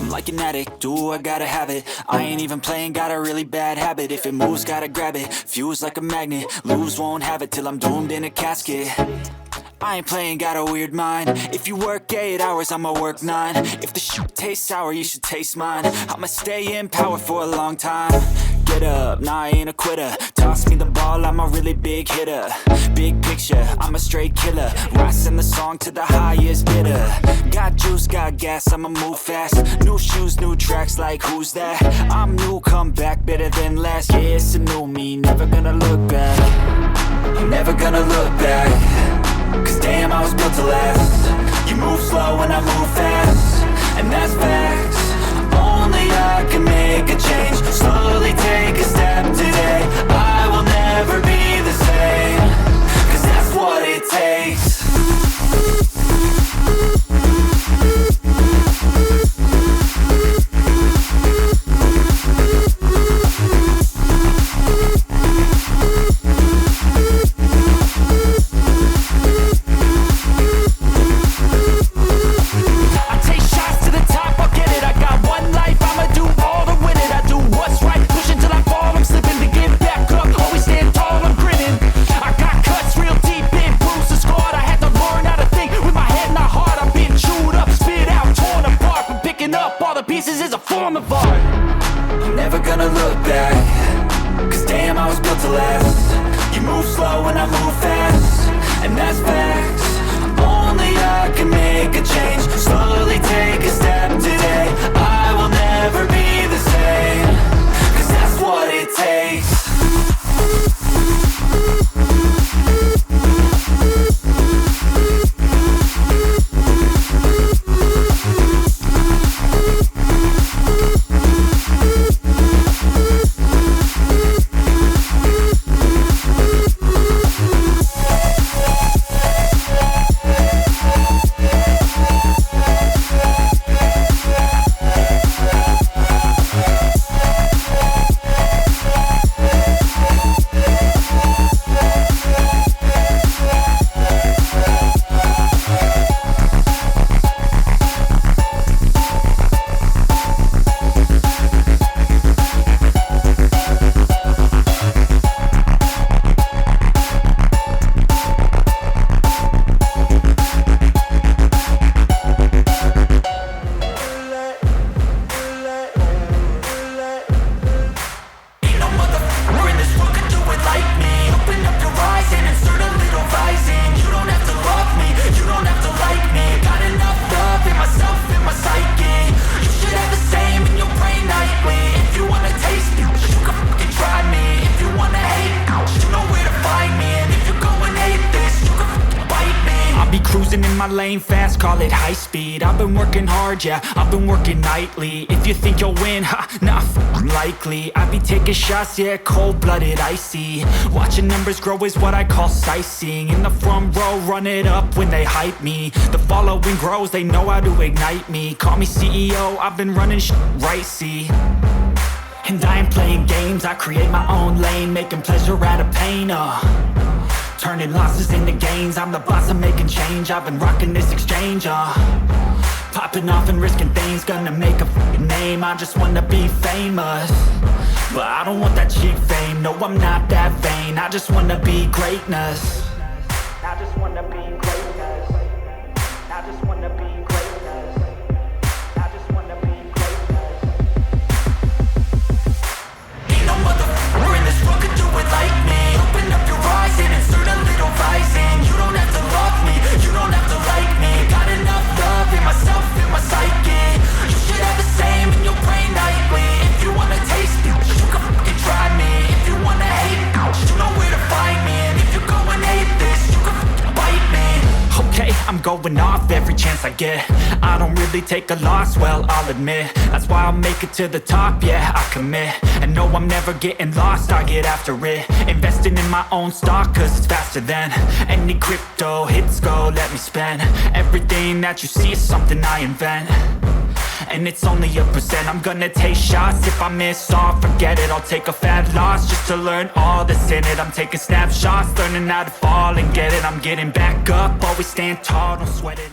I'm like an addict, do I gotta have it. I ain't even playing, got a really bad habit. If it moves, gotta grab it, fuse like a magnet. Lose, won't have it till I'm doomed in a casket. I ain't playing, got a weird mind. If you work 8 hours, I'ma work 9. If the shit tastes sour, you should taste mine. I'ma stay in power for a long time. Get up, nah, I ain't a quitter. Toss me the ball, I'm a really big hitter. Big picture, I'm a straight killer. Rising the song to the highest bidder. Got juice, got gas, I'ma move fast. New shoes, new tracks, like who's that? I'm new, come back, better than last. Yeah, it's a new me, never gonna look back. I'm never gonna look back. Cause damn, I was built to last. You move slow and I move fast, and that's facts. Only I can make a change. Slowly take a step today. I will never be the same. Cause that's what it takes. Pieces is a form of art. I'm never gonna look back. Cause damn, I was built to last. You move slow and I move fast, and that's facts. Only I can make a change. Slowly take a step today. I will never be the same. Cause that's what it takes. Cruising in my lane fast, call it high speed. I've been working hard, yeah, I've been working nightly. If you think you'll win, ha, not likely. I be taking shots, yeah, cold-blooded, icy. Watching numbers grow is what I call sightseeing. In the front row, run it up when they hype me. The following grows, they know how to ignite me. Call me CEO, I've been running right, see. And I ain't playing games, I create my own lane, making pleasure out of pain, turning losses into gains. I'm the boss, I'm making change. I've been rocking this exchange, popping off and risking things. Gonna make a f***ing name. I just wanna be famous, but I don't want that cheap fame. No, I'm not that vain. I just wanna be greatness. I just wanna be greatness. I just wanna be greatness. I just wanna be greatness. Ain't no motherfucker in this world could do it like me. Open up your eyes and insert a little rising. You don't have to love me, you don't have to like me. Got enough love in myself, in my psyche. You should have the same in your brain nightly. If you wanna taste it, you can fucking try me. If you wanna hate, you know where to find me. And if you go and hate this, you can fucking bite me. Okay, I'm going off every chance I get. I don't really take a loss, well, I'll admit. That's why I'll make it to the top, yeah, I commit. And no, I'm never getting lost, I get after it. Investing in my own stock, cause it's faster than any crypto hits go, let me spend. Everything that you see is something I invent. And it's only a percent. I'm gonna take shots. If I miss all, forget it. I'll take a fat loss just to learn all that's in it. I'm taking snapshots, learning how to fall and get it. I'm getting back up, always stand tall, don't sweat it.